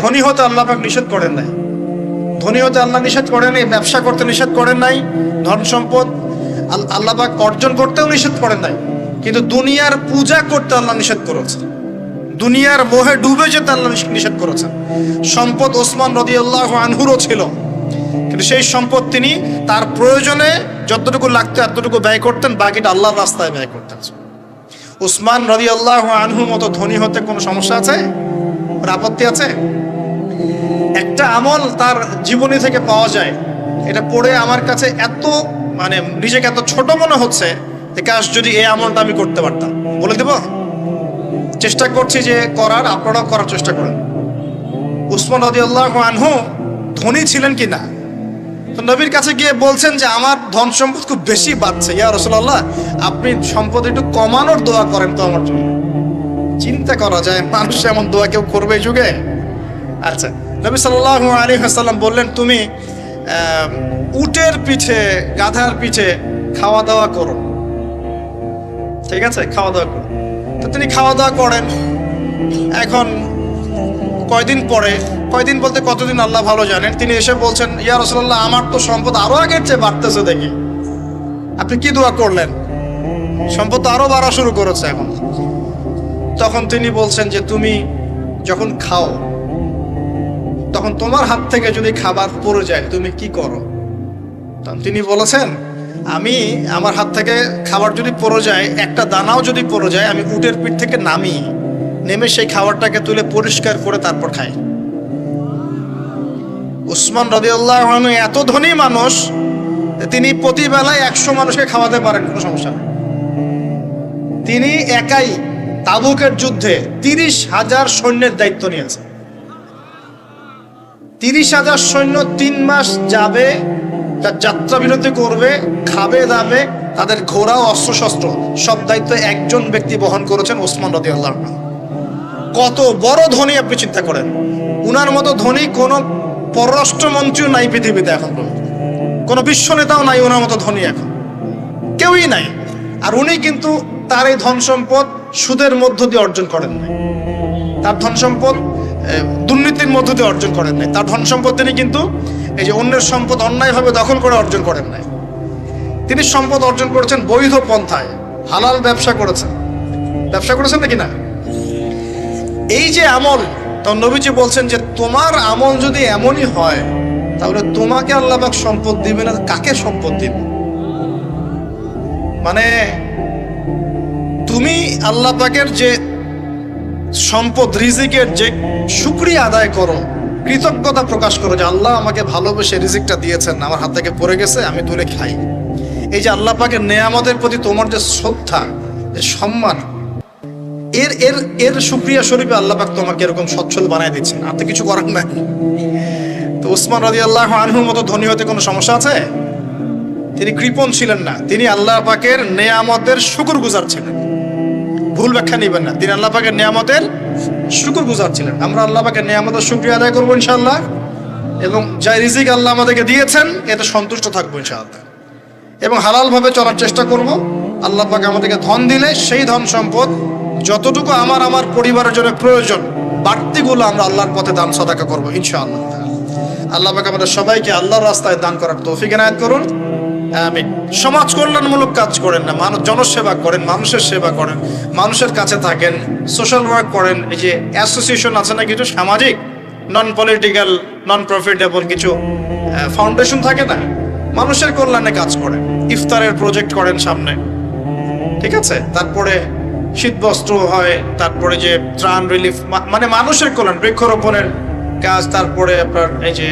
ধনী হতে আল্লাহ পাক নিষেধ করেন নাই, ধনী হতে আল্লাহ নিষেধ করেন নাই, ব্যবসা করতে নিষেধ করেন নাই, ধন সম্পদ আল্লাহ পাক অর্জন করতেও নিষেধ করেন নাই, কিন্তু দুনিয়ার পূজা করতে আল্লাহ নিষেধ করেছে, দুনিয়ার মোহে ডুবে যেতে আল্লাহ নিষেধ করেছেন। সম্পদ ওসমান রাদিয়াল্লাহু আনহুরও ছিল, কিন্তু সেই সম্পদ তিনি তার প্রয়োজনে যতটুকু লাগতো এতটুকু ব্যয় করতেন, বাকিটা আল্লাহর রাস্তায় ব্যয় করতেন। ওসমান রাদিয়াল্লাহু আনহুর মতো ধনী হতে কোনো সমস্যা আছে, আপত্তি আছে? একটা আমল তার জীবনী থেকে পাওয়া যায়, এটা পড়ে আমার কাছে এত নিজেকে এত ছোট মনে হচ্ছে যে কাশ যদি এই আমলটা আমি করতে পারতাম। বলে দেব, চেষ্টা করছি যে করার, আপনারাও করার চেষ্টা করেন। উসমান রাদিয়াল্লাহু আনহু ধনী ছিলেন কি না? তো নবীর কাছে গিয়ে বলছেন যে আমার ধন সম্পদ খুব বেশি বাড়ছে, ইয়া রাসূলুল্লাহ আপনি সম্পদ একটু কমানোর দোয়া করেন তো আমার জন্য। চিন্তা করা যায় মানুষ এমন দোয়া কেউ করবে এই যুগে? আচ্ছা, নবী সাল্লাল্লাহু আলাইহি ওয়াসাল্লাম বললেন তুমি উটের পিঠে, গাধার পিঠে খাওয়া দাওয়া করো, ঠিক আছে, খাওয়া দাওয়া করো। তো তিনি খাওয়া দাওয়া করেন। এখন কয়দিন পরে, কয়দিন বলতে কতদিন আল্লাহ ভালো জানেন, তিনি এসে বলছেন ইয়া রাসূলুল্লাহ আমার তো সম্পদ আরো আগের চেয়ে বাড়তেছে দেখি, আপনি কি দোয়া করলেন? সম্পদ তো আরো বাড়া শুরু করেছে এখন। তখন তিনি বলছেন যে তুমি যখন খাও তখন তোমার হাত থেকে যদি খাবার পড়ে যায় তুমি কি করো? তখন তিনি বলেছেন আমি, আমার হাত থেকে খাবার যদি পড়ে যায়, একটা দানাও যদি পড়ে যায়, আমি উটের পিঠ থেকে নেমে সেই খাবারটাকে তুলে পরিষ্কার করে তারপর খাই। উসমান রাদিয়াল্লাহু আনহু এত ধনী মানুষ, তিনি প্রতি বেলায় 100 মানুষকে খাওয়াতে পারেন, কোনো সমস্যা নেই। তিনি একাই তাবুকের যুদ্ধে 30,000 সৈন্যের দায়িত্ব নিয়েছেন। 30,000 সৈন্য 3 মাস যাবে, তার যাত্রা বিরতি করবে, খাবে দাবে, তাদের ঘোড়া অস্ত্রশস্ত্র সব দায়িত্ব একজন ব্যক্তি বহন করেছেন, ওসমান রাদিয়াল্লাহু আনহু। কত বড় ধনী আপনি চিন্তা করেন। উনার মতো ধনী কোনো পররাষ্ট্রমন্ত্রীও নাই পৃথিবীতে, এখন কোনো বিশ্ব নেতাও নাই ওনার মতো ধনী, এখন কেউই নাই। আর উনি কিন্তু তার এই ধন সম্পদ সুদের মধ্য দিয়ে অর্জন করেন নাই, তার ধন সম্পদ দুর্নীতির মধ্য দিয়ে অর্জন করেন নাই, তার ধন সম্পদ তিনি কিন্তু এই যে অন্যের সম্পদ অন্যায়ভাবে দখল করে অর্জন করেন নাই। তিনি সম্পদ অর্জন করেছেন বৈধ পন্থায়, হালাল ব্যবসা করেছেন। ব্যবসা করেছেন নাকি না? এই যে আমল, তো নবীজি বলছেন যে তোমার আমল যদি এমনই হয় তাহলে তোমাকে আল্লাহ পাক সম্পদ দিবে না, কাকে সম্পদ দিবে? তুমি আল্লাহ পাকের যে সম্পদ, রিজিকের যে শুকরিয়া আদায় করো, কৃতজ্ঞতা প্রকাশ করো যে আল্লাহ আমাকে ভালোবেসে রিজিকটা দিয়েছেন, আমার হাত থেকে পড়ে গেছে, আমি তুলে খাই। এই যে আল্লাহ পাকের নেয়ামতের প্রতি তোমার যে শ্রদ্ধা, যে সম্মান, এর শুকরিয়া স্বরূপে আল্লাহ পাক তোমাকে এরকম সচ্ছল বানায় দিচ্ছেন, আর তো কিছু করার নাই। তো উসমান রাদিয়াল্লাহু আনহুর মতো ধনী হতে কোনো সমস্যা আছে? তিনি কৃপণ ছিলেন না, তিনি আল্লাহ পাকের নেয়ামতের শুকরগুজার ছিলেন। ভুল ব্যাখ্যা নেবেন না, তিনি আল্লাহ পাকের নেয়ামতের শুকরগুজার ছিলেন। আমরা আল্লাহ পাকের নেয়ামতের শুকরিয়া আদায় করবো ইনশাআল্লাহ, এবং যা রিজিক আল্লাহ আমাদেরকে দিয়েছেন এতে সন্তুষ্ট থাকবো ইনশাআল্লাহ, এবং হালালভাবে চলার চেষ্টা করব। আল্লাহ পাক আমাদেরকে ধন দিলে সেই ধন সম্পদ যতটুকু আমার পরিবারের জন্য প্রয়োজন, বাড়তিগুলো আমরা আল্লাহর পথে দান সাদাকা করবো ইনশাআল্লাহ। আল্লাহ পাক আমাদের সবাইকে আল্লাহর রাস্তায় দান করার তৌফিক এনায়েত করুন, আমিন। সমাজ কল্যাণমূলক কাজ করেন না, জনসেবা করেন, মানুষের সেবা করেন, মানুষের কাছে থাকেন, সোশ্যাল ওয়ার্ক করেন। এই যে অ্যাসোসিয়েশন আছে না কিছু সামাজিক, নন পলিটিক্যাল, নন প্রফিটেবল কিছু ফাউন্ডেশন থাকে না, মানুষের কল্যাণে কাজ করেন, ইফতারের প্রজেক্ট করেন সামনে, ঠিক আছে। তারপরে শীতবস্ত্র হয়, তারপরে যে ত্রাণ রিলিফ, মানুষের কল্যাণ, বৃক্ষরোপণের কাজ, তারপরে আপনার এই যে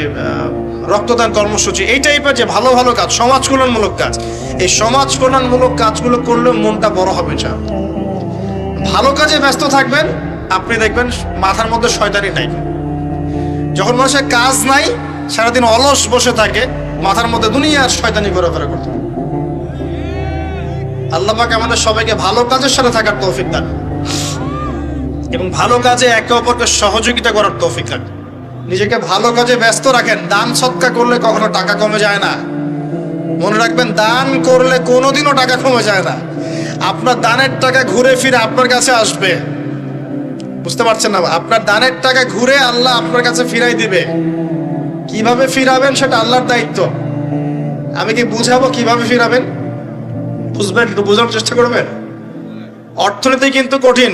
রক্তদান কর্মসূচি, এই টাইপের যে ভালো ভালো কাজ, সমাজ কল্যাণমূলক কাজ, এই সমাজ কল্যাণমূলক কাজগুলো করলে মনটা বড় হবে। ভালো কাজে ব্যস্ত থাকবেন, আপনি দেখবেন মাথার মধ্যে শয়তানি নাই। যখন মানুষের কাজ নাই, সারাদিন অলস বসে থাকে, মাথার মধ্যে দুনিয়ার শয়তানি ঘোরাফেরা করতে। আল্লাহ পাক আমাদের সবাইকে ভালো কাজের সাথে থাকার তৌফিক দান, এবং ভালো কাজে একে অপরকে সহযোগিতা করার তৌফিক দান। নিজেকে ভালো কাজে ব্যস্ত রাখেন। দান সৎকা করলে কখনো টাকা কমে যায় না, মনে রাখবেন। দান করলে কোনোদিনও টাকা কমে যায় না। আপনার দানের টাকা ঘুরে ফিরে আপনার কাছে আসবে। বুঝতে পারছেন না? আপনার দানের টাকা ঘুরে আল্লাহ আপনার কাছে ফিরাই দিবে। কিভাবে ফিরাবেন সেটা আল্লাহর দায়িত্ব। আমি কি বুঝাবো কিভাবে ফিরাবেন? বুঝবেন, একটু বোঝানোর চেষ্টা করবেন। অর্থনীতি কিন্তু কঠিন,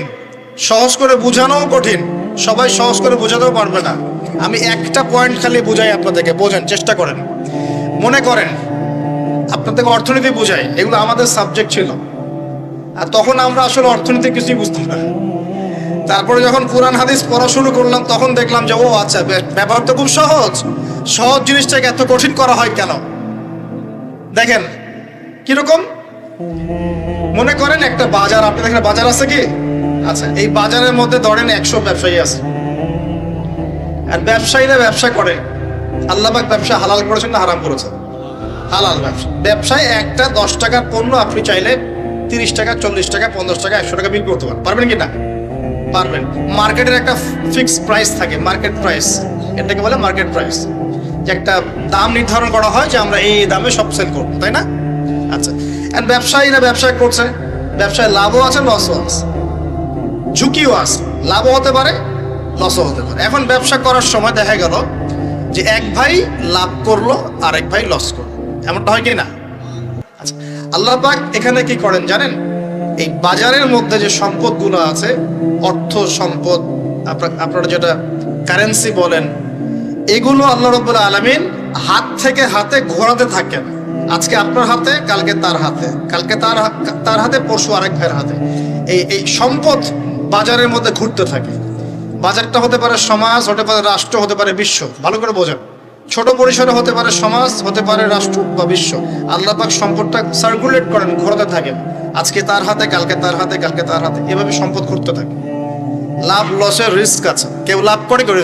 সহজ করে বোঝানোও কঠিন, সবাই সহজ করে বোঝাতেও পারবে না। আমি একটা পয়েন্ট খালি বুঝাই আপনাদেরকে, বোঝেন, চেষ্টা করেন। মনে করেন আপনাদেরকে অর্থনীতি বুঝাই, এগুলো আমাদের সাবজেক্ট ছিল, আর তখন আমরা আসলে অর্থনীতি কিছুই বুঝতাম না। তারপরে যখন কোরআন হাদিস পড়া শুরু করলাম তখন দেখলাম যে ও আচ্ছা, ব্যাপার তো খুব সহজ। সহজ জিনিসটাকে এত কঠিন করা হয় কেন? দেখেন কিরকম। মনে করেন একটা বাজার, আপনি দেখেন বাজার আছে কি? আচ্ছা, এই বাজারের মধ্যে ধরেন 100 ব্যবসায়ী আছে, আর ব্যবসায়ীরা ব্যবসা করে। আল্লাহ পাক ব্যবসা হালাল করেছেন না হারাম করেছেন? হালাল ব্যবসা। ব্যবসায় একটা 10 টাকার পণ্য আপনি চাইলে 30 টাকা, 40 টাকা, 50 টাকা, 100 টাকা বিল করতে পারবেন কি না? পারবেন। মার্কেটের একটা ফিক্সড প্রাইস থাকে, মার্কেট প্রাইস, এটাকে বলে মার্কেট প্রাইস, যে একটা দাম নির্ধারণ করা হয় যে আমরা এই দামে সব সেল করবো, তাই না? আচ্ছা, আর ব্যবসায়ীরা ব্যবসা করছে, ব্যবসায় লাভও আছে, লসও আছে, ঝুঁকিও আছে, লাভও হতে পারে, লসও হতে পারে। এখন ব্যবসা করার সময় দেখা গেল যে এক ভাই লাভ করলো আর এক ভাই লস করলো, এমনটা হয় কি না? আচ্ছা, আল্লাহ পাক এখানে কি করেন জানেন? এই বাজারের মধ্যে যে সম্পদগুলো আছে, অর্থ সম্পদ, আপনারা যেটা কারেন্সি বলেন, এগুলো আল্লাহ রাব্বুল আলামিন হাত থেকে হাতে ঘোরাতে থাকেন। আজকে আপনার হাতে, কালকে তার হাতে, কালকে তার হাতে, পরশু আরেক ভাইয়ের হাতে। এই সম্পদ বাজারের মধ্যে ঘুরতে থাকে। বাজারটা হতে পারে সমাজ, হতে পারে রাষ্ট্র, হতে পারে বিশ্ব। ভালো করে বোঝেন, ছোট পরিসরে হতে পারে সমাজ, হতে পারে রাষ্ট্র বা বিশ্ব। আল্লাহ পাক সম্পদটা সার্কুলেট করেন, ঘোরাতে থাকেন। আজকে তার হাতে, কালকে তার হাতে, কালকে তার হাতে, এভাবে সম্পদ ঘুরতে থাকে। লাভ লসের রিস্ক আছে, কেউ লাভ করে, কেউ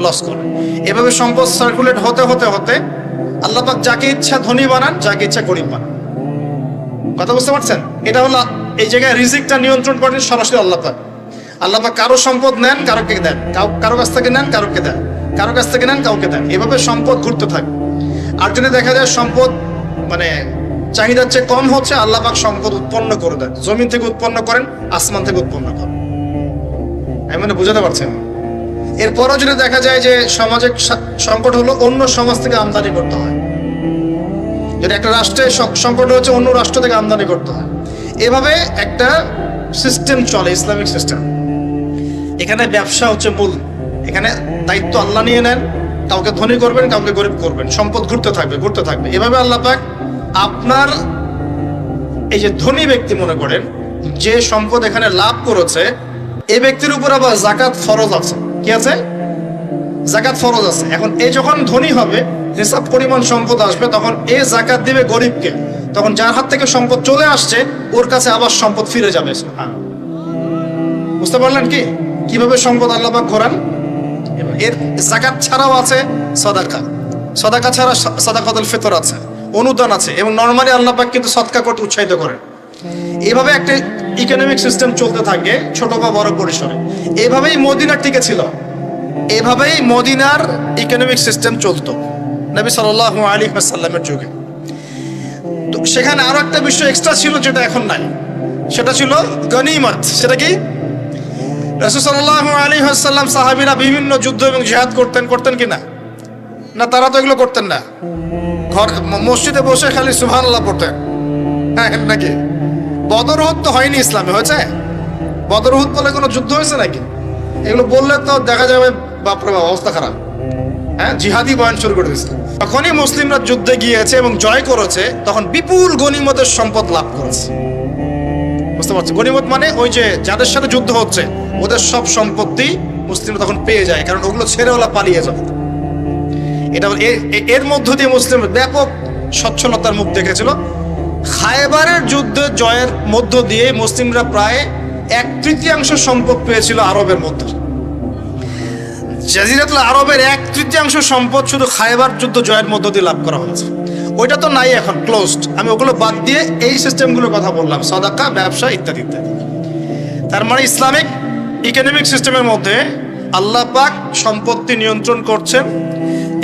লস করে। এভাবে সম্পদ সার্কুলেট হতে হতে হতে আল্লাহ পাক যাকে ইচ্ছা ধনী বানান, যাকে ইচ্ছা গরিব বানান। কথা বুঝতে পারছেন? এটা হলো এই জায়গায় রিজিকটা নিয়ন্ত্রণ করেন সরাসরি আল্লাহ পাক। আল্লাহ পাক কারো সম্পদ নেন, কারোকে দেন, কারো কাছ থেকে নেন, কারোকে দেন, কারো কাছ থেকে নেন, কাউকে দেন। এভাবে সম্পদ ঘুরতে থাকে। আর যদি দেখা যায় সম্পদ মানে চাহিদার চেয়ে কম হচ্ছে, আল্লাহ পাক সম্পদ উৎপন্ন করে দেন। জমিন থেকে উৎপন্ন করেন, আসমান থেকে উৎপন্ন করেন। আমি মানে বুঝাতে পারছেন? এরপরও যদি দেখা যায় যে সমাজে সংকট হলো, অন্য সমাজ থেকে আমদানি করতে হয়। যদি একটা রাষ্ট্রে সংকট হচ্ছে, অন্য রাষ্ট্র থেকে আমদানি করতে হয়। এভাবে একটা সিস্টেম চলে, ইসলামিক সিস্টেম। এখানে ব্যবসা হচ্ছে মূল। এখানে দায়িত্ব আল্লাহ নিয়ে নেন, কাউকে ধনী করবেন, কাউকে গরিব করবেন। সম্পদ ঘুরতে থাকবে, ঘুরতে থাকবে। এভাবে আল্লাহ পাক আপনার এই যে ধনী ব্যক্তি মনে করেন যে সম্পদ এখানে লাভ করেছে, এই ব্যক্তির উপর আবার যাকাত ফরজ আছে। কি আছে? যাকাত ফরজ আছে। এখন এই যখন ধনী হবে, হিসাব পরিমাণ সম্পদ আসবে, তখন এই যাকাত দিবে গরিবকে। তখন যার হাত থেকে সম্পদ চলে আসছে, ওর কাছে আবার সম্পদ ফিরে যাবে। বুঝতে পারলেন কি কিভাবে সম্পদ আল্লাহ পাক ঘোরান? এর যাকাত ছাড়াও আছে সাদাকা। সাদাকা ছাড়া সাদাকাতুল ফিতর আছে, অনুদান আছে, এবং নরমালি আল্লাহ পাক কিন্তু সদকা করতে উৎসাহিত করেন। এইভাবে একটা ইকোনমিক সিস্টেম চলতে থাকে, ছোট বা বড় পরিসরে। এইভাবেই মদিনার টিকে ছিল, এভাবেই মদিনার ইকোনমিক সিস্টেম চলতো নবী সাল্লাল্লাহু আলাইহি ওয়াসাল্লামের যুগে। তো সেখানে আরো একটা বিষয় এক্সট্রা ছিল যেটা এখন নাই, সেটা ছিল গনিমত। সেটা কি? রাসূল সাল্লাল্লাহু আলাইহি ওয়াসাল্লাম সাহাবীরা বিভিন্ন যুদ্ধ এবং জিহাদ করতেন কি না? না, তারা তো এগুলো করতেন না। ঘর মসজিদে বসে খালি সুবহানাল্লাহ পড়তেন। হ্যাঁ নাকি? বদর উহুদ তো হয়নি ইসলামে, হয়েছে? বদর উহুদ বলে কোনো যুদ্ধ হয়েছে নাকি? এগুলো বললে তো দেখা যাবে বাপরে বাপ, অবস্থা খারাপ। হ্যাঁ, জিহাদি বয়ান শুরু করে দিয়েছে। তখনই মুসলিমরা যুদ্ধে গিয়েছে এবং জয় করেছে, তখন বিপুল গনিমতের সম্পদ লাভ করেছে। বুঝতে পারছি? গনিমত মানে ওই যে যাদের সাথে যুদ্ধ হচ্ছে ওদের সব সম্পত্তি মুসলিমরা তখন পেয়ে যায়, কারণ ওগুলো ছেড়ে ওরা পালিয়ে যাবে। এটা এর মধ্য দিয়ে মুসলিম ব্যাপক সচ্ছলতার মুখ দেখেছিল। খায়বারের যুদ্ধে জয়ের মধ্য দিয়ে মুসলিমরা প্রায় 1/3 সম্পদ পেয়েছিল আরবের মধ্যে। জাজিরাতুল আরবের 1/3 সম্পদ শুধু খায়বার যুদ্ধ জয়ের মধ্য দিয়ে লাভ করা হয়েছে। ওইটা তো নাই, এখন ক্লোজড। আমি ওগুলো বাদ দিয়ে এই সিস্টেমগুলোর কথা বললাম, সাদাকা, ব্যবসা ইত্যাদি ইত্যাদি। তার মানে ইসলামিক ইকোনমিক সিস্টেমের মধ্যে আল্লাহ পাক সম্পত্তি নিয়ন্ত্রণ করছেন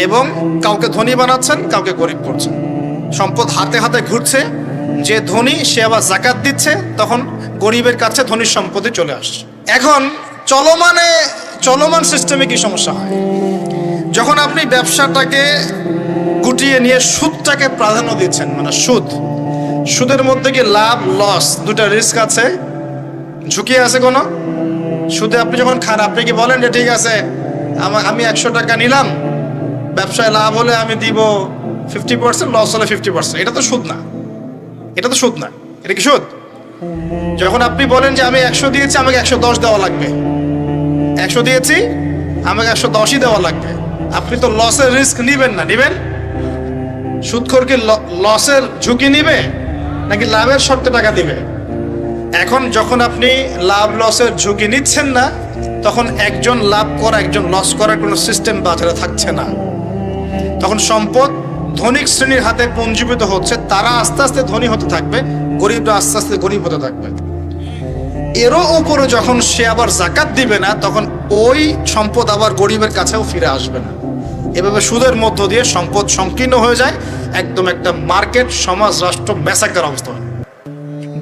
এবং কাউকে ধনী বানাচ্ছেন, কাউকে গরিব করছেন। সম্পদ হাতে হাতে ঘুরছে, যে ধনী সে আবার যাকাত দিচ্ছে, তখন গরিবের কাছে ধনীর সম্পত্তি চলে আসছে। এখন চলমান সিস্টেমে কি সমস্যা হয়? যখন আপনি ব্যবসাটাকে গুটিয়ে নিয়ে সুদটাকে প্রাধান্য দিচ্ছেন, মানে সুদের মধ্যে কি লাভ লস দুটা রিস্ক আছে, ঝুঁকি আছে কোনো? সুদে আপনি যখন খান, আপনি কি বলেন যে ঠিক আছে আমি 100 টাকা নিলাম, ব্যবসায় লাভ হলে আমি দিব 50%, লস হলে 50%? এটা তো সুদ না, এটা কি সুদ? যখন আপনি বলেন যে আমি 100 দিয়েছি, আমাকে 110 দেওয়া লাগবে, 100 দিয়েছি আমাকে 110ই দেওয়া লাগবে, আপনি তো লসের রিস্ক নিবেন না? নিবেন? সুদখোর কি লসের ঝুঁকি নিবে নাকি লাভের শর্তে টাকা দিবে? এখন যখন আপনি লাভ লসের ঝুঁকি নিচ্ছেন না, তখন একজন লাভ করা একজন লস করার কোনো সিস্টেম বাজারে থাকছে না। তখন সম্পদ ধনিক শ্রেণীর হাতে পুঞ্জীভূত হচ্ছে, তারা আস্তে আস্তে ধনী হতে থাকবে, গরিবরা আস্তে আস্তে গরিব হতে থাকবে। এরও উপরে যখন সে আবার জাকাত দিবে না, তখন ওই সম্পদ আবার গরিবের কাছেও ফিরে আসবে না। এভাবে সুদের মধ্য দিয়ে সম্পদ সংকীর্ণ হয়ে যায়, একদম একটা মার্কেট, সমাজ, রাষ্ট্র ম্যাসাকার অবস্থা হয়,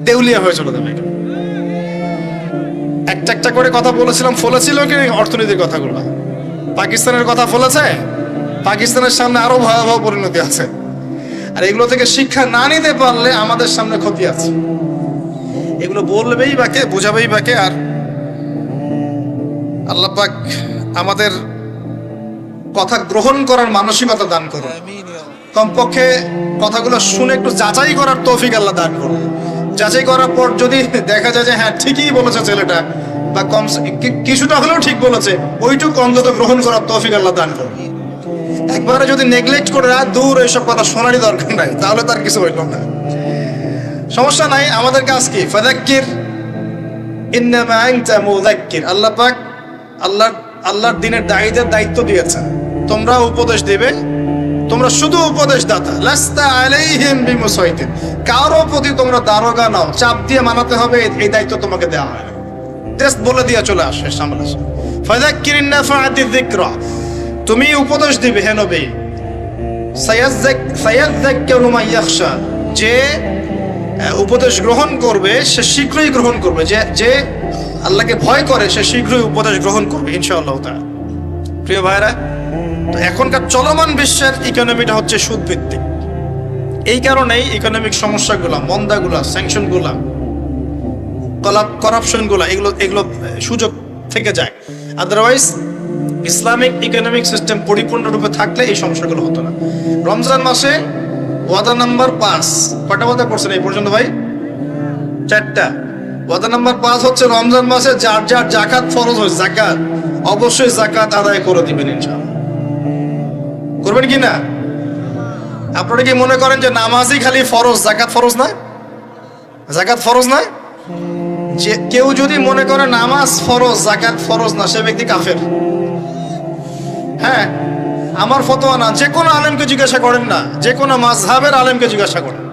দেউলিয়া হয়ে চলে যাবে। একটা করে কথা বলেছিলাম, ফলেছিল কি অর্থনীতির কথাগুলো? পাকিস্তানের কথা ফলেছে? পাকিস্তানের সামনে আরো ভয়াবহ পরিণতি আছে, আর এগুলো থেকে শিক্ষা না নিতে পারলে আমাদের সামনে ক্ষতি আছে। এগুলো বলবেই বাকে, বোঝাবেই বাকে। আর আল্লাহ পাক আমাদের কথা গ্রহণ করার মানসিকতা দান করুন, কমপক্ষে কথাগুলো শুনে একটু যাচাই করার তৌফিক আল্লাহ দান করুন। যাচাই করার পর যদি দেখা যায় যে হ্যাঁ ঠিকই বলেছে ছেলেটা, বা কম কিছুটা হলেও ঠিক বলেছে, ওইটুকু অন্তত গ্রহণ করার তৌফিক আল্লাহ দান করুন। একবারে যদি নেগলেক্ট করে দূর এইসব কথা শোনারই দরকার নাই, তাহলে তার কিছু হইল না, সমস্যা নাই। আমাদের কাজ কি? ফাযাক্কির ইন্নামা আনতা মুযাক্কির। আল্লাহ পাক আল্লাহর দ্বীনের দায়ীদের দায়িত্ব দিয়েছেন, তোমরা উপদেশ দেবে, তোমরা শুধু উপদেশদাতা। লাস্তা আলাইহিম বিমুসাইতির, কারো প্রতি তোমরা দারোগা নাও, চাপ দিয়ে মানাতে হবে, এই দায়িত্ব তোমাকে দেওয়া হয় না। জাস্ট বলে দিয়ে চলে আসে সামনে। ফাযাক্কির ইন্নাফাআতি যিকরা, তুমি উপদেশ দিবে হে নবী। সায়াযাক্কারু মান ইয়াখশা, যে উপদেশ গ্রহণ করবে সে শীঘ্রই গ্রহণ করবে, যে আল্লাহকে ভয় করে সে শীঘ্রই উপদেশ গ্রহণ করবে ইনশাআল্লাহ তাআলা। প্রিয় ভাইরা, তো এখনকার চলমান বিশ্বের ইকোনমিটা হচ্ছে সুদ ভিত্তিক। এই কারণেই ইকোনমিক সমস্যাগুলা, মন্দাগুলা, স্যাংশনগুলা, করাপশনগুলা, এগুলো সুযোগ থেকে যায়। আদারওয়াইজ ইসলামিক ইকোনমিক সিস্টেম পরিপূর্ণরূপে থাকলে এই সমস্যাগুলো হতো না। রমজান মাসে ওয়াদা নাম্বার 5, কয়টা ওয়াদা করছেন এই পর্যন্ত ভাই? 4টা। ওয়াদা নাম্বার 5 হচ্ছে রমজান মাসে যার যার যাকাত ফরজ হয়, যাকাত অবশ্যই যাকাত আদায় করে দিবেন ইনশাআল্লাহ। করবেন কি না? আপনারা কি মনে করেন যে নামাজই খালি ফরজ, যাকাত ফরজ না? যাকাত ফরজ না? যে কেউ যদি মনে করে নামাজ ফরজ, যাকাত ফরজ না, সে ব্যক্তি কাফের। হ্যাঁ, আমার ফতোয়া না, যে কোনো আলেমকে জিজ্ঞাসা করেন না, যে কোনো মাযহাবের আলেমকে জিজ্ঞাসা করেন,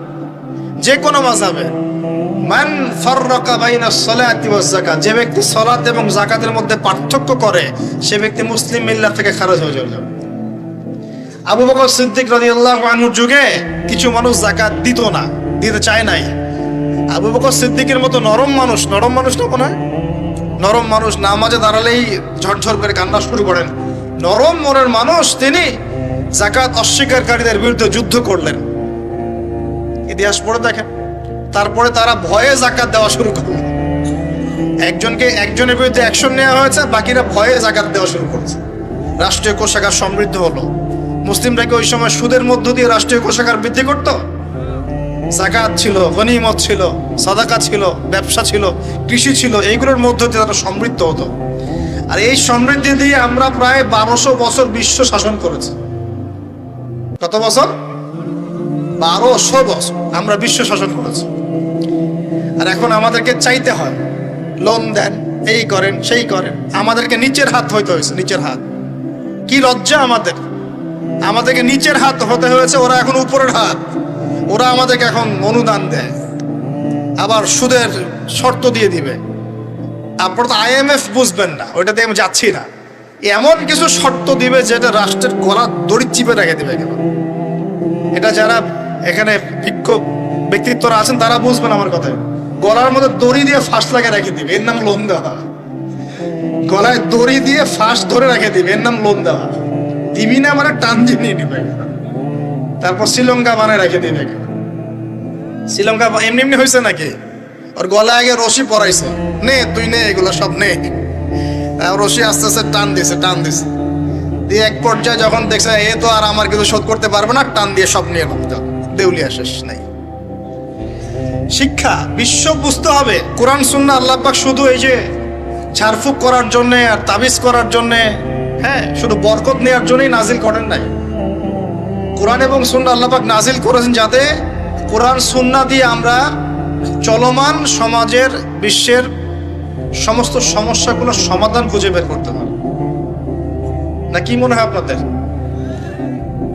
যে কোনো মাযহাবে। মান ফাররাকা বাইনাস সালাতি ওয়াজ যাকাত, যে ব্যক্তি সালাত এবং যাকাতের মধ্যে পার্থক্য করে, সে ব্যক্তি মুসলিম মিল্লাত থেকে খারিজ হয়ে যাবে। আবু বকর সিদ্দিক রাদিয়াল্লাহু আনহুর যুগে কিছু মানুষ যাকাত দিত না, দিতে চায় নাই। আবু বকর সিদ্দিকের মতো নরম মানুষ না মনে হয়, নরম মানুষ নামাজে দাঁড়ালেই ঝরঝর করে কান্না শুরু করেন, নরম মনের মানুষ, তিনি যাকাত অস্বীকারীদের বিরুদ্ধে যুদ্ধ করলেন। ইতিহাস পড়ে দেখেন। তারপরে তারা ভয়ে যাকাত দেওয়া শুরু করলো। একজনের বিরুদ্ধে অ্যাকশন নেওয়া হয়েছে, বাকিরা ভয়ে যাকাত দেওয়া শুরু করেছে। রাষ্ট্রীয় কোষাগার সমৃদ্ধ হলো। মুসলিমরা কি ওই সময় সুদের মধ্য দিয়ে রাষ্ট্রীয় কোষাগার বৃদ্ধি করত? যাকাত ছিল, গনিমত ছিল, সাদাকা ছিল, ব্যবসা ছিল, কৃষি ছিল, এইগুলোর মধ্য দিয়ে তারা সমৃদ্ধ হতো। আর এই সমৃদ্ধি দিয়ে আমরা প্রায় 1200 বছর বিশ্ব শাসন করেছি। কত বছর? 1200 বছর আমরা বিশ্ব শাসন করেছি। আর এখন আমাদেরকে চাইতে হয়, লোন দেন, এই করেন, সেই করেন। আমাদেরকে নিচের হাত হইতে হয়েছে, নিচের হাত। কি লজ্জা আমাদেরকে নিচের হাত হতে হয়েছে, ওরা এখন উপরের হাত। ওরা আমাদেরকে এখন অনুদান দেয়, আবার সুদের শর্ত দিয়ে দিবে। আপনারা তো IMF বুঝবেন না, ওইটাতে আমি যাচ্ছি না। এমন কিছু শর্ত দিবে যেটা রাষ্ট্রের গলা দড়ি চিপে রেখে দিবে। এটা যারা এখানে বিক্ষোভ ব্যক্তিত্বরা আছেন তারা বুঝবেন আমার কথা। গলার মধ্যে দড়ি দিয়ে ফাঁস লাগিয়ে রেখে দিবে, এর নাম লোন দেওয়া। গলায় দড়ি দিয়ে ফাঁস ধরে রেখে দিবে, এর নাম লোন দেওয়া। দিবি না মানে টান দিয়ে নিয়ে নিবে, তারপর শ্রীলঙ্কা বানায় রেখে দিবে। শ্রীলঙ্কা এমনি এমনি হয়েছে নাকি? ওর গলায় আগে রশি পরাইছে, নে তুই নে এগুলো সব নে। রশি আস্তে আস্তে টান দিছে দিয়ে এক পর্যায়ে যখন দেখছে এ তো আর আমার কিছু শোধ করতে পারবে না, টান দিয়ে সব নিয়ে দেউলিয়া শেষ নাই। শিক্ষা বিশ্ব বুঝতে হবে কোরআন সুন্নাহ আল্লাহ পাক শুধু এই যে ঝাড়ফুঁক করার জন্যে আর তাবিজ করার জন্যে, হ্যাঁ, শুধু বরকত নেওয়ার জন্যই নাজিল করেন নাই। কোরআন এবং সুন্নাহ আল্লাহ পাক নাজিল করেছেন যাতে কোরআন সুন্নাহ দিয়ে আমরা চলমান সমাজের বিশ্বের সমস্ত সমস্যাগুলোর সমাধান খুঁজে বের করতে পারি। না কি মনে হয় আপনাদের?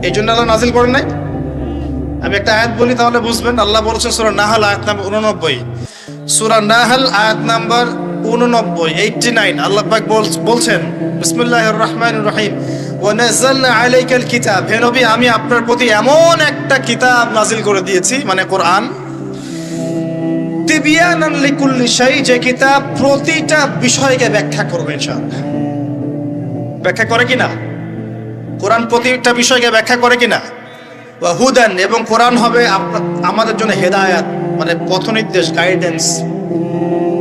এই জন্য আল্লাহ নাজিল করেন নাই? আমি একটা আয়াত বলি তাহলে বুঝবেন। আল্লাহ বলেছেন সূরা নাহল আয়াত নাম্বার 89, সূরা নাহল আয়াত নাম্বার 89 আল্লাহ পাক বলছেন বিসমিল্লাহির রহমানির রহিম, ওয়া নাযালনা আলাইকাল কিতাব, হে নবী আমি আপনার প্রতি এমন একটা কিতাব নাজিল করে দিয়েছি, মানে কোরআন, তিবিয়ানান লিকুল্লি শাই, যে কিতাব প্রতিটা বিষয়কে ব্যাখ্যা করবে ইনশাআল্লাহ। ব্যাখ্যা করে কিনা? কোরআন প্রতিটা বিষয়কে ব্যাখ্যা করে কিনা? ওয়া হুদান, এবং কোরআন হবে আমাদের জন্য হেদায়াত, মানে পথনির্দেশ, গাইডেন্স।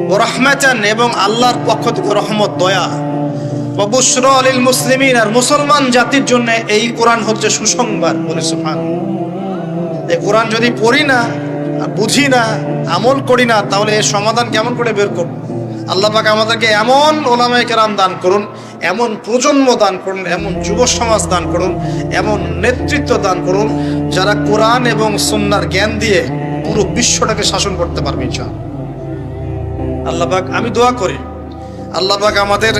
ওয়া রাহমাতান, এবং আল্লাহর পক্ষ থেকে রহমত, দয়া। ওয়া বুশরা লিল মুসলিমিন, আর মুসলমান জাতির জন্য এই কোরআন হচ্ছে সুসংবাদ। বলে সুবহানাল্লাহ। এই কোরআন যদি পড়ি না, বুঝি না, আমল করি না, তাহলে এর সমাধান কেমন করে বের করব? আল্লাহ পাক আমাদেরকে এমন ওলামায়ে কেরাম দান করুন, এমন প্রজন্ম দান করুন, এমন যুব সমাজ দান করুন, এমন নেতৃত্ব দান করুন যারা কোরআন এবং সুন্নাহর জ্ঞান দিয়ে পুরো বিশ্বটাকে শাসন করতে পারবে ইনশাআল্লাহ। আল্লাহ পাক, আমি দোয়া করি আল্লাহ পাক আমাদের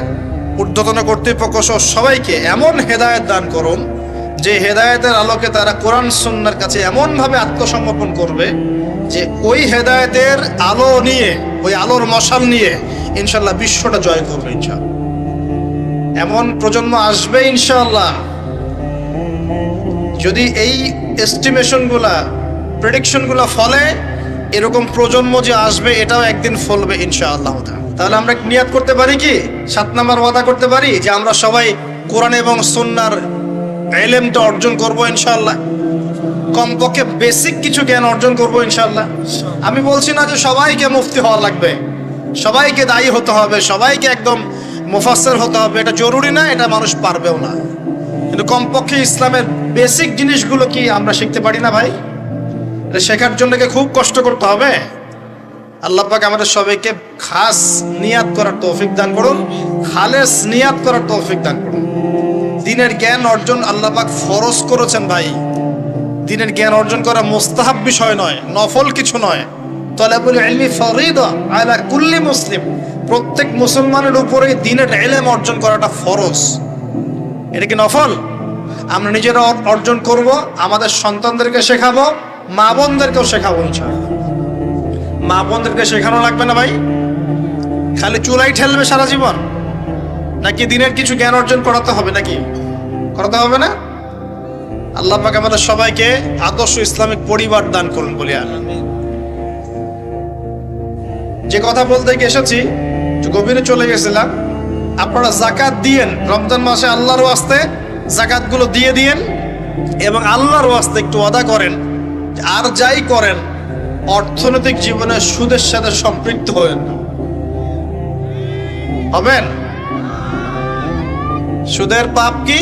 ঊর্ধ্বতন কর্তৃপক্ষ সহ সবাইকে এমন হেদায়েত দান করুন যে হেদায়েতের আলোকে তারা কোরআন সুন্নাহর কাছে এমনভাবে আত্মসমর্পণ করবে যে ওই হেদায়েতের আলো নিয়ে, ওই আলোর মশাল নিয়ে ইনশাআল্লাহ বিশ্বটা জয় করবে ইনশাআল্লাহ। এমন প্রজন্ম আসবে ইনশাআল্লাহ। যদি এই এস্টিমেশনগুলা, প্রেডিকশনগুলা ফলে, এরকম প্রজন্ম যে আসবে এটাও একদিন ফলবে ইনশাআল্লাহ। তাহলে আমরা নিয়াত করতে পারি কি, 7 নাম্বার ওয়াদা করতে পারি যে আমরা সবাই কোরআন এবং সুন্নাহর ইলমটা অর্জন করব ইনশাআল্লাহ। কমপক্ষে বেসিক কিছু জ্ঞান অর্জন করব ইনশাআল্লাহ। আমি বলছি না যে সবাইকে মুফতি হওয়া লাগবে, সবাইকে দায়ী হতে হবে, সবাইকে একদম মুফাসসির হতে হবে, এটা জরুরি না, এটা মানুষ পারবেও না। কিন্তু কমপক্ষে ইসলামের বেসিক জিনিসগুলো কি আমরা শিখতে পারি না ভাই? এটা শেখার জন্য কি খুব কষ্ট করতে হবে? আল্লাহ পাক আমাদের সবাইকে খাস নিয়াত করার তৌফিক দান করুন, খালেস নিয়াত করার তৌফিক দান করুন। দ্বীনের জ্ঞান অর্জন আল্লাহ পাক ফরজ করেছেন ভাই। দ্বীনের জ্ঞান অর্জন করা মুস্তাহাব বিষয় নয়, নফল কিছু নয়। তালাবুল ইলমি ফরিদা আলা কুল্লি মুসলিম, প্রত্যেক মুসলমানের উপরে দ্বীনের ইলম অর্জন করাটা ফরজ। এটা কি নফল? আমরা নিজেরা অর্জন করব, আমাদের সন্তানদেরকে শেখাবো, মা বোনদেরকেও শেখাবো ইনশাআল্লাহ। মা বোনদেরকে শেখানো লাগবে না ভাই? খালি চুলাই ঠেলবে সারা জীবন? নাকি দ্বীনের কিছু জ্ঞান অর্জন করাতে হবে? নাকি করাতে হবে না? আল্লাহ পাক আমাদের সবাইকে আদর্শ ইসলামিক পরিবার দান করুন বলি আমিন। যে কথা বলতে গিয়ে এসেছি, গভীরে চলে গেছিলাম। আপনারা যাকাত দিয়েন রমজান মাসে, আল্লাহর ওয়াস্তে যাকাতগুলো দিয়ে দিয়েন এবং আল্লাহর ওয়াস্তে একটু ওয়াদা করেন আর যাই করেন অর্থনৈতিক জীবনে সুদের সাথে সম্পৃক্ত হবেন। সুদের পাপ কি?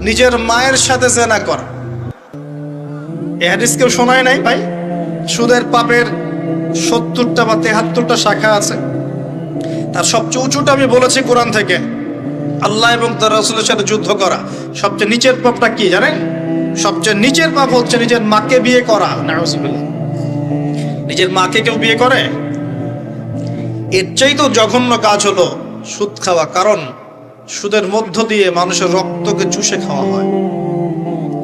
নিজের মায়ের সাথে জেনা করা। এই হাদিস কেউ শোনায় নাই ভাই? সুদের পাপের 70টা বা 73টা শাখা আছে। তার সবচেয়ে উঁচুটা আমি বলেছি কোরআন থেকে, আল্লাহ এবং তার রাসূলের সাথে যুদ্ধ করা। সবচেয়ে নিচের পাপটা কি জানেন? সবচেয়ে নিচের পাপ হচ্ছে নিজের মাকে বিয়ে করা। নাউযুবিল্লাহ। নিজের মাকে কেউ বিয়ে করে? এর চাইতেও জঘন্য কাজ হলো সুদ খাওয়া, কারণ সুদের মধ্য দিয়ে মানুষের রক্তকে চুষে খাওয়া হয়।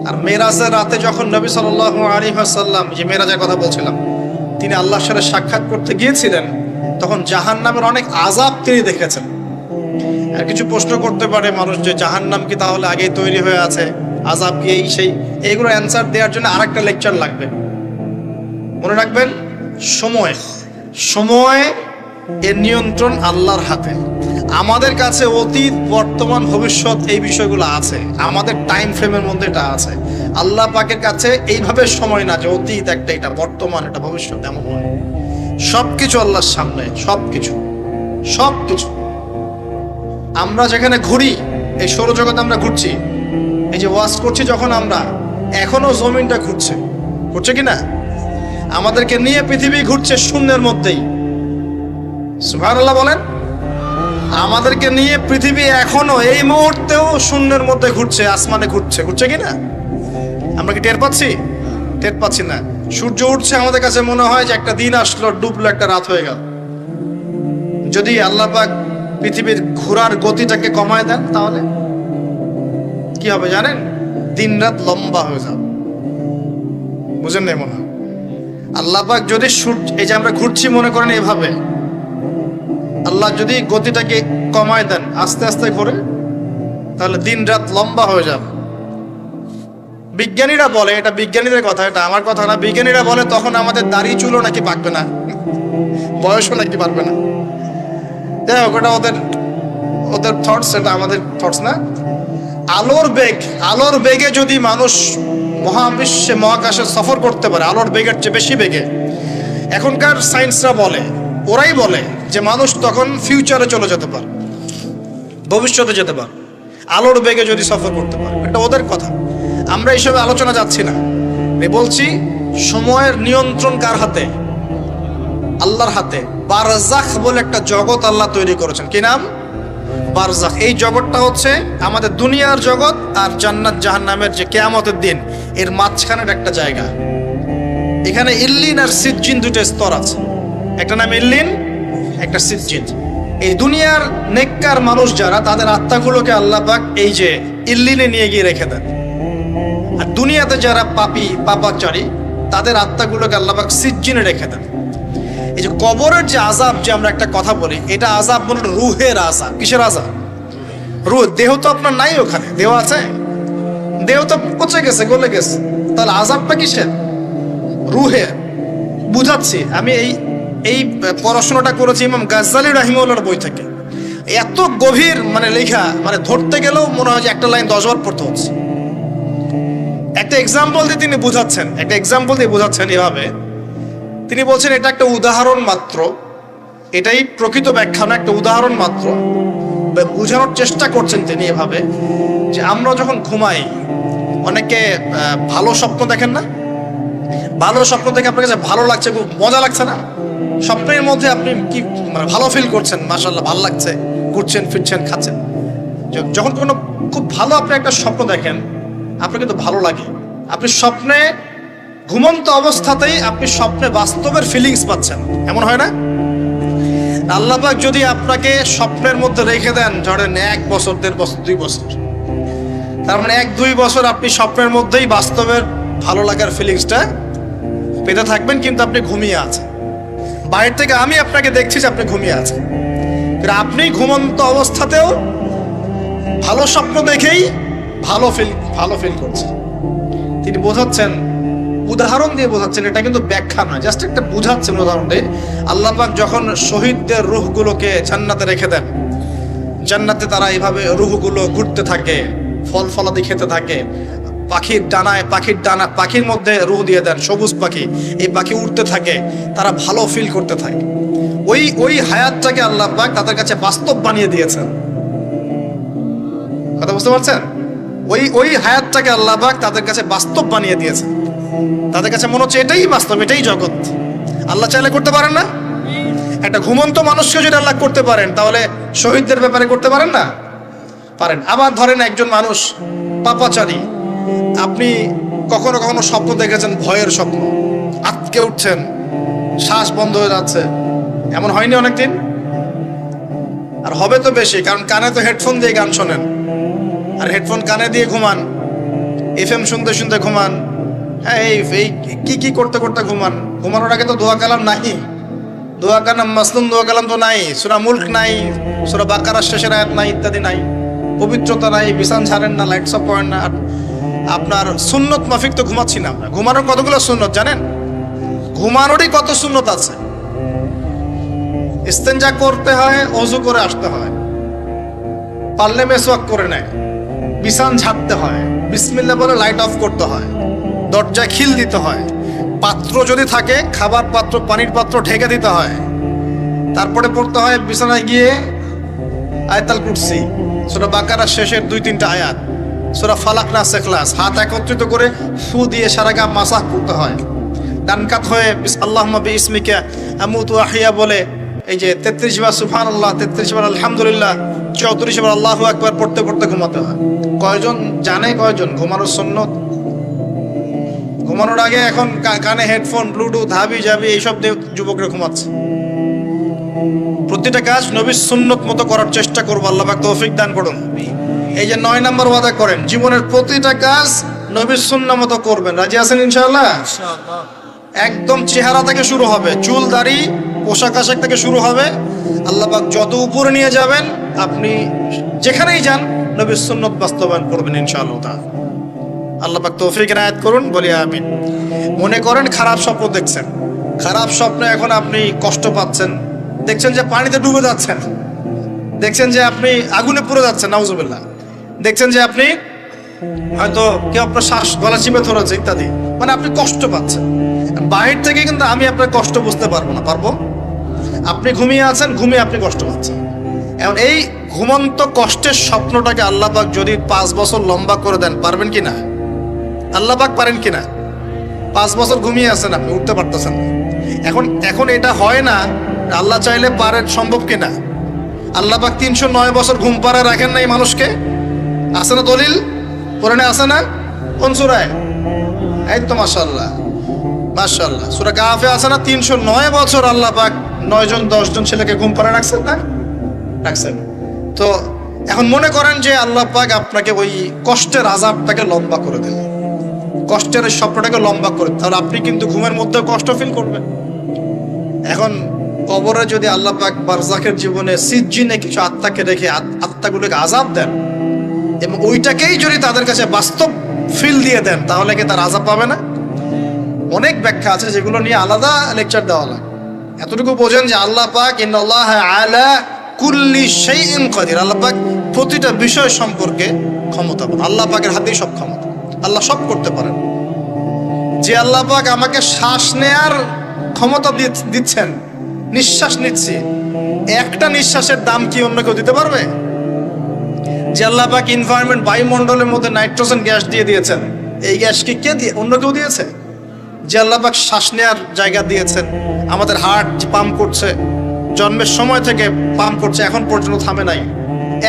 আর মেরাজের রাতে যখন নবী সাল্লাল্লাহু আলাইহি ওয়াসাল্লাম, যে মেরাজের কথা বলছিলাম, তিনি আল্লাহর সাথে সাক্ষাৎ করতে গিয়েছিলেন, তখন জাহান্নামের অনেক আযাব তিনি দেখেছেন। আর কিছু প্রশ্ন করতে পারে মানুষ যে জাহান্নাম কি তাহলে আগেই তৈরি হয়ে আছে, আযাব কি এই সেই? এইগুলো অ্যান্সার দেওয়ার জন্য আরেকটা লেকচার লাগবে। মনে রাখবেন, সময় এর নিয়ন্ত্রণ আল্লাহর হাতে। আমাদের কাছে অতীত, বর্তমান, ভবিষ্যৎ এই বিষয়গুলো আছে, আমাদের টাইম ফ্রেমের মধ্যে এটা আছে। আল্লাহ পাকের কাছে এইভাবে সময় না যে অতীত একটা, এটা বর্তমান, এটা ভবিষ্যৎ, এমন নয়। সবকিছু আল্লাহর সামনে, সবকিছু সবকিছু। আমরা যেখানে ঘুরি, এই সৌরজগতে আমরা ঘুরছি, এই যে ওয়াজ করছি যখন আমরা, এখনো জমিনটা ঘুরছে, ঘুরছে কিনা? আমাদেরকে নিয়ে পৃথিবী ঘুরছে শূন্যের মধ্যেই। সুবহানাল্লাহ বলেন। আমাদেরকে নিয়ে পৃথিবী এখনো এই মুহূর্তেও শূন্যের মধ্যে ঘুরছে, আসমানে ঘুরছে, ঘুরছে কিনা? আমরা কি টের পাচ্ছি? টের পাচ্ছি না। সূর্য উঠছে, আমাদের কাছে মনে হয় যে একটা দিন আসলো, ডুবলো, একটা রাত হয়ে গেল। যদি আল্লাহ পাক পৃথিবীর ঘোরার গতিটাকে কমায় দেন, তাহলে কি হবে জানেন? দিন রাত লম্বা হয়ে যাবে। বুঝেন না? মনে হয় আল্লাহ পাক যদি এই যে আমরা ঘুরছি মনে করেন এভাবে, আল্লাহ যদি গতিটাকে কমায় দেন, আস্তে আস্তে করে, তাহলে দিন রাত লম্বা হয়ে যাবে। বিজ্ঞানীরা বলে, এটা বিজ্ঞানীদের কথা, এটা আমার কথা না, বিজ্ঞানীরা বলে তখন আমাদের দাড়ি চুলও নাকি পাকবে না, বয়সও নাকি পারবে না। যাই হোক, ওটা ওদের থটস, এটা আমাদের থটস না। আলোর বেগে যদি মানুষ মহাবিশ্বে, মহাকাশে সফর করতে পারে, আলোর বেগের চেয়ে বেশি বেগে, এখনকার সায়েন্সরা বলে, ওরাই বলে যে মানুষ তখন ফিউচারে চলে যেতে পারে, ভবিষ্যতে যেতে পারে, আলোর বেগে যদি সফর করতে পারে। এটা ওদের কথা, আমরা এইসব আলোচনা যাচ্ছি না। বলছি সময়ের নিয়ন্ত্রণ কার হাতে? আল্লাহর হাতে। বারজাখ বলে একটা জগৎ আল্লাহ তৈরি করেছেন। কি নাম? বারজাখ। এই জগৎটা হচ্ছে আমাদের দুনিয়ার জগৎ আর জান্নাত জাহান্নামের যে কিয়ামতের দিন, এর মাঝখানের একটা জায়গা। এখানে ইল্লিন আর সিজ্জিন দুটো স্তর আছে, একটা নাম ইল্লিন, একটা সিজ্জিন। এই দুনিয়ার নেককার মানুষ যারা, তাদের আত্মাগুলোকে আল্লাহ পাক এই যে ইল্লিনে নিয়ে গিয়ে রেখে দেন। আর দুনিয়াতে যারা পাপাচারী, তাদের আত্মাগুলোকে আল্লাহ পাক সিজ্জিনে রেখে দেন। এই যে কবরের যে আযাব, যে আমরা একটা কথা বলি, এটা আযাব বলে রুহের আযাব। কিসের আযাব? রুহ। দেহ তো আপনার নাই ওখানে, দেহ আছে? দেহ তো পচে গেছে, গলে গেছে, তাহলে আযাবটা কিসের? রুহে। বুঝাচ্ছি, আমি এই পড়াশোনাটা করেছি ইমাম গাজ্জালী রাহিমাহুল্লাহর বই থেকে। এত গভীর লেখা, ধরতে গেলেও মনে হয় যে একটা লাইন 10 বার পড়তে হচ্ছে। একটা এক্সাম্পল দিয়ে তিনি বোঝাচ্ছেন এভাবে। তিনি বলছেন এটা একটা উদাহরণ মাত্র, এটাই প্রকৃত ব্যাখ্যা না, একটা উদাহরণ মাত্র। বোঝানোর চেষ্টা করছেন তিনি এভাবে যে আমরা যখন ঘুমাই, অনেকে ভালো স্বপ্ন দেখেন না? ভালো স্বপ্ন দেখে আপনার কাছে ভালো লাগছে, খুব মজা লাগছে না? স্বপ্নের মধ্যে আপনি কি ভালো ফিল করছেন, মাশাআল্লাহ ভালো লাগছে, ঘুরছেন ফিরছেন খাচ্ছেন। যখন কোনো খুব ভালো আপনি একটা স্বপ্ন দেখেন, আপনার কিন্তু ভালো লাগে। আপনি স্বপ্নে, ঘুমন্ত অবস্থাতেই আপনি স্বপ্নে বাস্তবের ফিলিংস পাচ্ছেন, এমন হয় না? আল্লাহ পাক যদি আপনাকে স্বপ্নের মধ্যে রেখে দেন, ধরেন 1 বছর, 1.5 বছর, 2 বছর, তার 1-2 বছর আপনি স্বপ্নের মধ্যেই বাস্তবের ভালো লাগার ফিলিংসটা পেতে থাকবেন, কিন্তু আপনি ঘুমিয়ে আছেন। বাইরে থেকে আমি আপনাকে দেখছি যে আপনি ঘুমিয়ে আছেন, কিন্তু আপনি ঘুমন্ত অবস্থাতেও ভালো স্বপ্ন দেখেই ভালো ফিল করছেন। তিনি বোঝাচ্ছেন, উদাহরণ দিয়ে বোঝাচ্ছেন, এটা কিন্তু ব্যাখ্যা নয়, জাস্ট একটা বুঝাচ্ছেন উদাহরণ দিয়ে। আল্লাহ পাক যখন শহীদদের রূহগুলোকে জান্নাতে রেখে দেন, জান্নাতে তারা এইভাবে রূহগুলো ঘুরতে থাকে, ফল ফলাদি খেতে থাকে, পাখির মধ্যে রূহ দিয়ে দেন, সবুজ পাখি, এই পাখি উড়তে থাকে, তারা ভালো ফিল করতে থাকে। ওই হায়াতটাকে আল্লাহ পাক তাদের কাছে বাস্তব বানিয়ে দিয়েছেন। কথা বুঝতে পারছেন? ওই হায়াতটাকে আল্লাহ পাক তাদের কাছে বাস্তব বানিয়ে দিয়েছেন। তাদের কাছে মনে হচ্ছে এটাই বাস্তব, এটাই জগৎ। আল্লাহ চাইলে করতে পারেন না? একটা ঘুমন্ত মানুষকে যদি আল্লাহ করতে পারেন, তাহলে শহীদদের ব্যাপারে করতে পারেন না? পারেন। আবার ধরেন একজন মানুষ পাপাচারী, আপনি কখনো কখনো স্বপ্ন দেখেছেন, ভয়ের স্বপ্ন, আটকে উঠছেন, শ্বাস বন্ধ হয়ে যাচ্ছে, এমন হয়নি অনেকদিন? আর হবে তো বেশি, কারণ কানে তো হেডফোন দিয়ে গান শোনেন, আর হেডফোন কানে দিয়ে ঘুমান, FM শুনতে শুনতে ঘুমান, হ্যাঁ এই কি করতে করতে ঘুমান। ঘুমানোর আগে তো দোয়া কালাম নাই, দোয়া কালাম, মাসলুম দোয়া কালাম তো নাই, সূরা মুলক নাই, সূরা বাকারা শেষের আয়াত নাই, ইত্যাদি নাই, পবিত্রতা নাই, বিছান ছাড়েন না, লাইটস অফ করেন না। আপনার সুন্নত মাফিক তো ঘুমাচ্ছি না আমরা। ঘুমানোর কতগুলো সুন্নত জানেন? ঘুমানোরই কত সুন্নত আছে। ইস্তেঞ্জা করতে হয়, ওযু করে আসতে হয়, পারলে মেসওয়াক করে নেয়, বিছান ঝাড়তে হয়, বিসমিল্লাহ বলে লাইট অফ করতে হয়, দরজায় খিল দিতে হয়, পাত্র যদি থাকে খাবার পাত্র পানির পাত্র ঢেকে দিতে হয়, তারপরে পড়তে হয় বিছানায় গিয়ে আয়াতুল কুরসি, সূরা বাকারার শেষের 2-3টা আয়াত, সূরা ফালাক নাস ইখলাস, হাত একত্রিত করে ফু দিয়ে সারা গা মাসাহ করতে হয়। ডান কাত হয়ে আল্লাহুম্মা বিইসমিকা আমুতু ওয়া আহইয়া বলে এই যে 33 বার সুবহানাল্লাহ, 33 বার আলহামদুলিল্লাহ, 34 বার আল্লাহু আকবার পড়তে পড়তে ঘুমাতে হয়। কয়জন জানে? কয়জন? ঘুমানোর সুন্নত। ঘুমানোর আগে এখন কানে হেডফোন, ব্লুটুথ, হাবি জাবি এইসব দিয়ে যুবকরা ঘুমাচ্ছে। প্রতিটা কাজ নবীর সুন্নত মতো করার চেষ্টা করবো, আল্লাহ পাক তৌফিক দান করুন। এই যে 9 নম্বর ওয়াদা করেন, জীবনের প্রতিটা কাজ নবীর সুন্নাহ মতো করবেন। রাজি আছেন ইনশাআল্লাহ? একদম চেহারা থেকে শুরু হবে, চুল দাড়ি পোশাক আশাক থেকে শুরু হবে। আল্লাহ পাক যত উপরে নিয়ে যাবেন, আপনি যেখানেই যান নবীর সুন্নত বাস্তবায়ন করবেন ইনশাআল্লাহ তাআলা। আল্লাহ পাক তৌফিক এনায়েত করুন, বলি আমিন। মনে করেন খারাপ স্বপ্ন দেখছেন, খারাপ স্বপ্নে এখন আপনি কষ্ট পাচ্ছেন, দেখছেন যে পানিতে ডুবে যাচ্ছেন, দেখছেন যে আপনি আগুনে পুড়ে যাচ্ছেন, নাউজুবিল্লাহ, দেখছেন যে আপনি হয়তো কেউ আপনার শ্বাস গলা চিপে ধরেছে ইত্যাদি, মানে আপনি কষ্ট পাচ্ছেন। বাহির থেকে কিন্তু আমি আপনার কষ্ট বুঝতে পারবো না, পারবো? আপনি ঘুমিয়ে আছেন, ঘুমিয়ে আপনি কষ্ট পাচ্ছেন। এখন এই ঘুমন্ত কষ্টের স্বপ্নটাকে আল্লাহ পাক যদি 5 বছর লম্বা করে দেন, পারবেন কি না? আল্লাহ পাক পারেন কি না? 5 বছর ঘুমিয়ে আছেন, আপনি উঠতে পারতেছেন না। এখন এটা হয় না, আল্লাহ চাইলে পারেন, সম্ভব কিনা? আল্লাহ পাক 309 বছর ঘুম পাড়া রাখেন নাই মানুষকে, আছে না দলিল? কোরআনে আছে না? কোন সূরায়? এই তো মাশাআল্লাহ, মাশাআল্লাহ, সূরা কাহফে আছে না? 309 বছর আল্লাহ পাক 9 জন 10 জন ছেলেকে ঘুম পাড়া রাখছেন না? রাখছেন। তো এখন মনে করেন যে আল্লাহ পাক আপনাকে ওই কষ্টের আযাবটাকে লম্বা করে দেন, কষ্টের স্বপ্নটাকে লম্বা করে, তাহলে আপনি কিন্তু ঘুমের মধ্যে কষ্ট ফিল করবেন। এখন কবরে যদি আল্লাহ পাক বারজাখের জীবনে সিজ্জিনে কিছু আত্মাকে রেখে আত্মাগুলোকে আযাব দেন এবং ওইটাকেই যদি তাদের কাছে বাস্তব ফিল দিয়ে দেন, তাহলে কি তার আযাব পাবে না? অনেক ব্যাখ্যা আছে যেগুলো নিয়ে আলাদা লেকচার দেওয়া লাগে। এতটুকু বোঝেন যে আল্লাহ পাক ইন্নাল্লাহ আলা কুল্লি শাইইন কাদির, আল্লাহ পাক প্রতিটা বিষয় সম্পর্কে ক্ষমতাবান। আল্লাহ পাকের হাতেই সব ক্ষমতা, আল্লাহ সব করতে পারেন। যে আল্লাহ পাক আমাকে শ্বাস নেয়ার ক্ষমতা দিচ্ছেন, নিঃশ্বাস নিচ্ছি, একটা নিঃশ্বাসের দাম কি অন্য কেউ দিতে পারবে? যে আল্লাহ পাক এনভায়রনমেন্ট, বায়ুমণ্ডলের মধ্যে নাইট্রোজেন গ্যাস দিয়ে দিয়েছেন, এই গ্যাস কি কে দিয়ে? অন্য কেউ দিয়েছে? যে আল্লাহ পাক শ্বাস নেওয়ার জায়গা দিয়েছেন, আমাদের হার্ট পাম্প করছে, জন্মের সময় থেকে পাম্প করছে, এখন পর্যন্ত থামে নাই।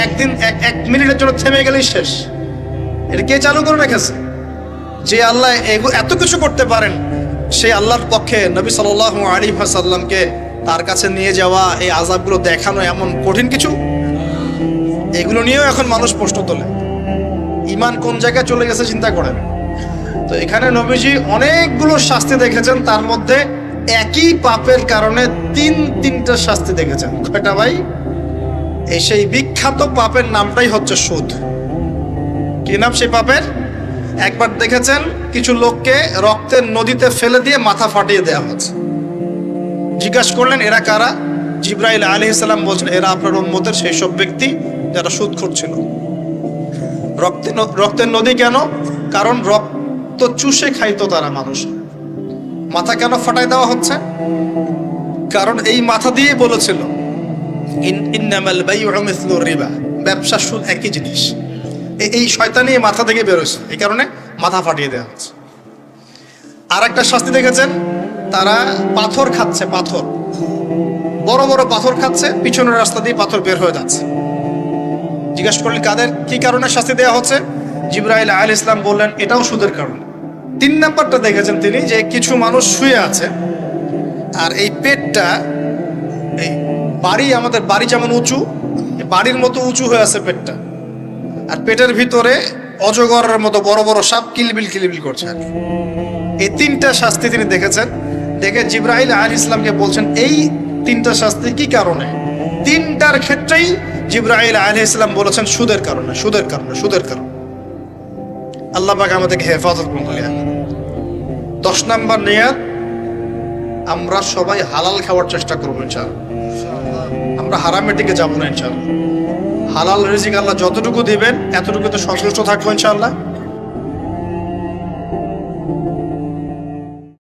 একদিন 1 মিনিটের জন্য থেমে গেলেই শেষ। এটা কে চালু করে রেখেছে? যে আল্লাহ এত কিছু করতে পারেন, সেই আল্লাহর পক্ষে নবী সাল্লাল্লাহু আলাইহি ওয়াসাল্লামকে তার কাছে নিয়ে যাওয়া, এই আযাবগুলো দেখানো এমন কঠিন কিছু? এগুলো নিয়েও এখন মানুষ প্রশ্ন তোলে। ঈমান কোন জায়গায় চলে গেছে চিন্তা করেন। তো এখানে নবীজি অনেকগুলো শাস্তি দেখেছেন, তার মধ্যে একই পাপের কারণে 3টা শাস্তি দেখেছেন। কয়টা ভাই? এই সেই বিখ্যাত পাপের নামটাই হচ্ছে সুদ। কি নাম সেই পাপের? একবার দেখেছেন কিছু লোককে রক্তের নদীতে ফেলে দিয়ে মাথা ফাটিয়ে দেওয়া হচ্ছে। জিজ্ঞাসা করলেন এরা কারা? জিবরাইল আলাইহিস সালাম বলছেন এরা আপনার উম্মতের সেই সব ব্যক্তি যারা সুদখোর ছিল। রক্তের নদী কেন? কারণ রক্ত চুষে খাইতো তারা মানুষ। মাথা কেন ফাটাই দেওয়া হচ্ছে? কারণ এই মাথা দিয়ে বলেছিল ইন্নামাল বাইউ মিসলুর রিবা, ব্যবসা সুদ একই জিনিস। এই শয়তানি মাথা থেকে বেরোছে, এই কারণে মাথা ফাটিয়ে দেওয়া হচ্ছে। আর একটা শাস্তি দেখেছেন, তারা পাথর খাচ্ছে, পাথর, বড় বড় পাথর খাচ্ছে, পিছনের রাস্তা দিয়ে পাথর বের হয়ে যাচ্ছে। জিজ্ঞাসা করলেন কাদের, কি কারণে শাস্তি দেওয়া হচ্ছে? জিবরাইল আলাইহিস সালাম বললেন এটাও সুদের কারণে। 3 নাম্বারটা দেখেছেন তিনি, যে কিছু মানুষ শুয়ে আছে আর এই পেটটা, এই বাড়ি, আমাদের বাড়ি যেমন উঁচু, বাড়ির মতো উঁচু হয়ে আছে পেটটা, আর পেটের ভিতরে অজগরের মতো বড় বড় সাপ কিলবিল কিলবিল করছে। এই 3টা শাস্তি তিনি দেখেছেন। দেখে জিবরাইল আলাইহিস সালামকে বলছেন এই 3টা শাস্তি কি কারণে? 3টার ক্ষেত্রেই জিবরাইল আলাইহিস সালাম বলেছেন সুদের কারণে, সুদের কারণে, সুদের কারণে। আল্লাহ পাক আমাদেরকে হেফাজত করুন। 10 নাম্বার নিয়াত, আমরা সবাই হালাল খাওয়ার চেষ্টা করবো ইনশাআল্লাহ। আমরা হারামের দিকে যাবো না ইনশাআল্লাহ। হালাল রিজিক আল্লাহ যতটুকু দিবেন এতটুকু তো সন্তুষ্ট থাকবো ইনশাআল্লাহ।